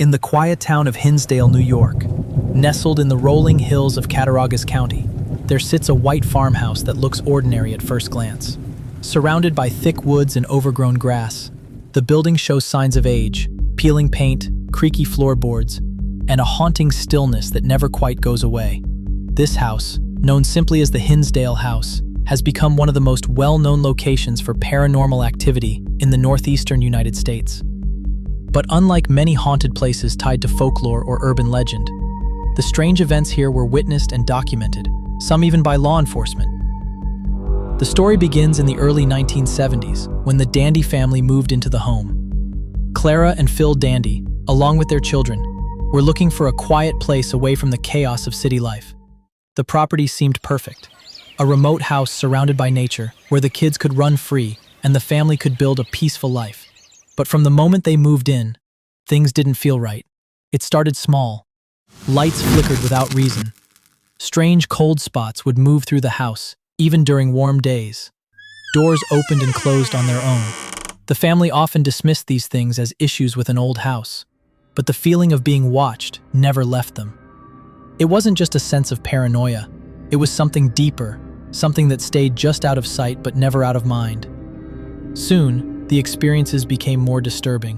In the quiet town of Hinsdale, New York, nestled in the rolling hills of Cattaraugus County, there sits a white farmhouse that looks ordinary at first glance. Surrounded by thick woods and overgrown grass, the building shows signs of age, peeling paint, creaky floorboards, and a haunting stillness that never quite goes away. This house, known simply as the Hinsdale House, has become one of the most well-known locations for paranormal activity in the northeastern United States. But unlike many haunted places tied to folklore or urban legend, the strange events here were witnessed and documented, some even by law enforcement. The story begins in the early 1970s when the Dandy family moved into the home. Clara and Phil Dandy, along with their children, were looking for a quiet place away from the chaos of city life. The property seemed perfect. A remote house surrounded by nature where the kids could run free and the family could build a peaceful life. But from the moment they moved in, things didn't feel right. It started small. Lights flickered without reason. Strange cold spots would move through the house, even during warm days. Doors opened and closed on their own. The family often dismissed these things as issues with an old house, but the feeling of being watched never left them. It wasn't just a sense of paranoia. It was something deeper, something that stayed just out of sight but never out of mind. Soon, the experiences became more disturbing.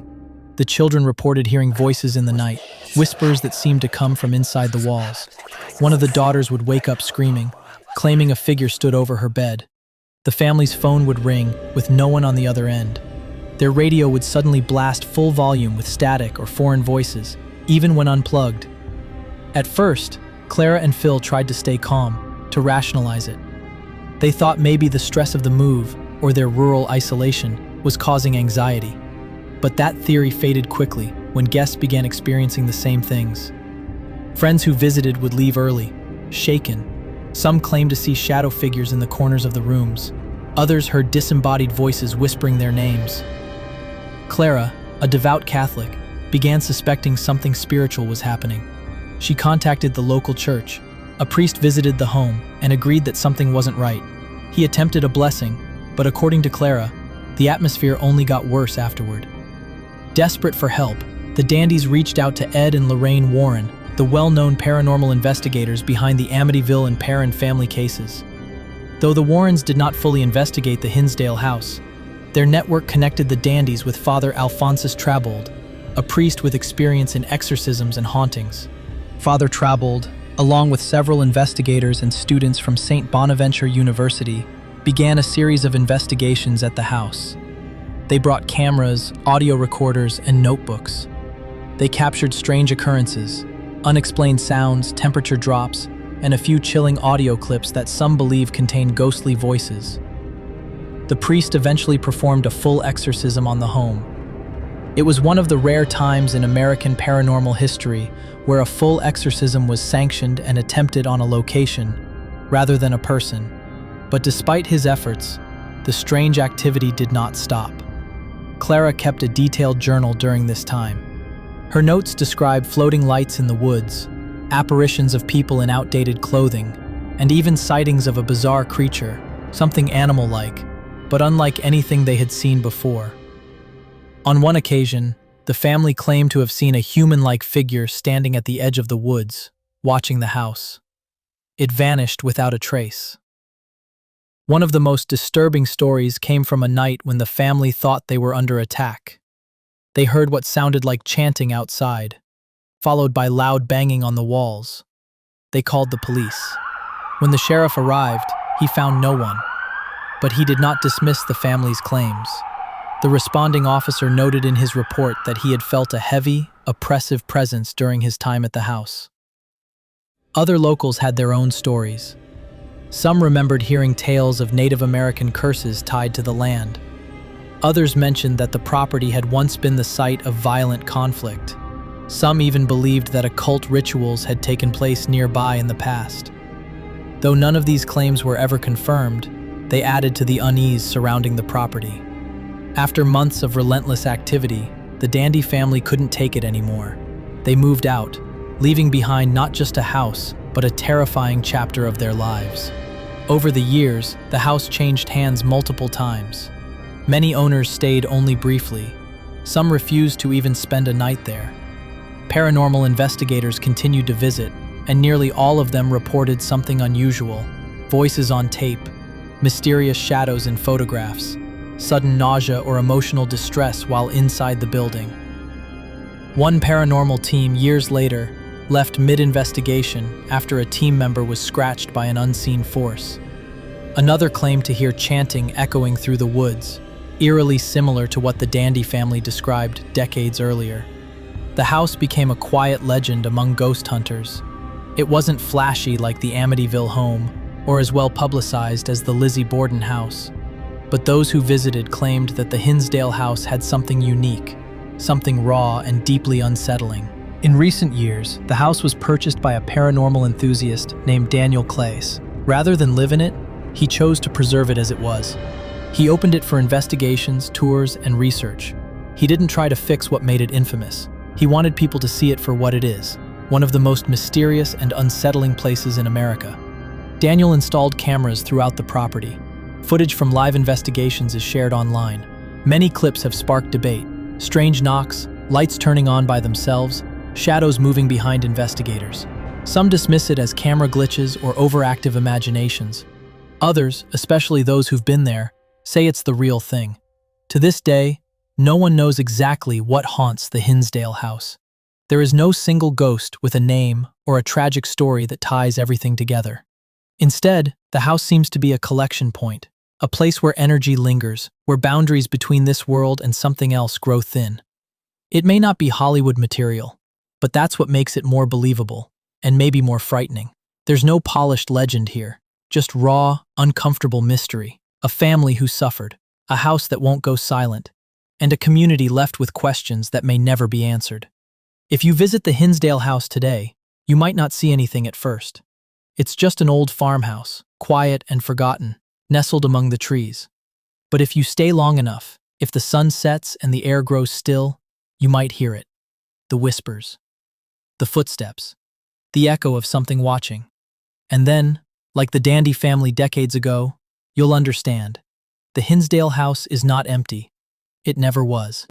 The children reported hearing voices in the night, whispers that seemed to come from inside the walls. One of the daughters would wake up screaming, claiming a figure stood over her bed. The family's phone would ring with no one on the other end. Their radio would suddenly blast full volume with static or foreign voices, even when unplugged. At first, Clara and Phil tried to stay calm, to rationalize it. They thought maybe the stress of the move or their rural isolation was causing anxiety. But that theory faded quickly when guests began experiencing the same things. Friends who visited would leave early, shaken. Some claimed to see shadow figures in the corners of the rooms. Others heard disembodied voices whispering their names. Clara, a devout Catholic, began suspecting something spiritual was happening. She contacted the local church. A priest visited the home and agreed that something wasn't right. He attempted a blessing, but according to Clara, the atmosphere only got worse afterward. Desperate for help, the Dandys reached out to Ed and Lorraine Warren, the well-known paranormal investigators behind the Amityville and Perron family cases. Though the Warrens did not fully investigate the Hinsdale house, their network connected the Dandys with Father Alphonsus Trabold, a priest with experience in exorcisms and hauntings. Father Trabold, along with several investigators and students from St. Bonaventure University, began a series of investigations at the house. They brought cameras, audio recorders, and notebooks. They captured strange occurrences, unexplained sounds, temperature drops, and a few chilling audio clips that some believe contained ghostly voices. The priest eventually performed a full exorcism on the home. It was one of the rare times in American paranormal history where a full exorcism was sanctioned and attempted on a location, rather than a person. But despite his efforts, the strange activity did not stop. Clara kept a detailed journal during this time. Her notes describe floating lights in the woods, apparitions of people in outdated clothing, and even sightings of a bizarre creature, something animal-like, but unlike anything they had seen before. On one occasion, the family claimed to have seen a human-like figure standing at the edge of the woods, watching the house. It vanished without a trace. One of the most disturbing stories came from a night when the family thought they were under attack. They heard what sounded like chanting outside, followed by loud banging on the walls. They called the police. When the sheriff arrived, he found no one, but he did not dismiss the family's claims. The responding officer noted in his report that he had felt a heavy, oppressive presence during his time at the house. Other locals had their own stories. Some remembered hearing tales of Native American curses tied to the land. Others mentioned that the property had once been the site of violent conflict. Some even believed that occult rituals had taken place nearby in the past. Though none of these claims were ever confirmed, they added to the unease surrounding the property. After months of relentless activity, the Dandy family couldn't take it anymore. They moved out, leaving behind not just a house, but a terrifying chapter of their lives. Over the years, the house changed hands multiple times. Many owners stayed only briefly. Some refused to even spend a night there. Paranormal investigators continued to visit, and nearly all of them reported something unusual: voices on tape, mysterious shadows in photographs, sudden nausea or emotional distress while inside the building. One paranormal team years later left mid-investigation after a team member was scratched by an unseen force. Another claimed to hear chanting echoing through the woods, eerily similar to what the Dandy family described decades earlier. The house became a quiet legend among ghost hunters. It wasn't flashy like the Amityville home, or as well publicized as the Lizzie Borden house. But those who visited claimed that the Hinsdale House had something unique, something raw and deeply unsettling. In recent years, the house was purchased by a paranormal enthusiast named Daniel Clays. Rather than live in it, he chose to preserve it as it was. He opened it for investigations, tours, and research. He didn't try to fix what made it infamous. He wanted people to see it for what it is, one of the most mysterious and unsettling places in America. Daniel installed cameras throughout the property. Footage from live investigations is shared online. Many clips have sparked debate: strange knocks, lights turning on by themselves, shadows moving behind investigators. Some dismiss it as camera glitches or overactive imaginations. Others, especially those who've been there, say it's the real thing. To this day, no one knows exactly what haunts the Hinsdale House. There is no single ghost with a name or a tragic story that ties everything together. Instead, the house seems to be a collection point, a place where energy lingers, where boundaries between this world and something else grow thin. It may not be Hollywood material, but that's what makes it more believable, and maybe more frightening. There's no polished legend here, just raw, uncomfortable mystery. A family who suffered, a house that won't go silent, and a community left with questions that may never be answered. If you visit the Hinsdale House today, you might not see anything at first. It's just an old farmhouse, quiet and forgotten, nestled among the trees. But if you stay long enough, if the sun sets and the air grows still, you might hear it. The whispers, the footsteps, the echo of something watching. And then, like the Dandy family decades ago, you'll understand. The Hinsdale House is not empty. It never was.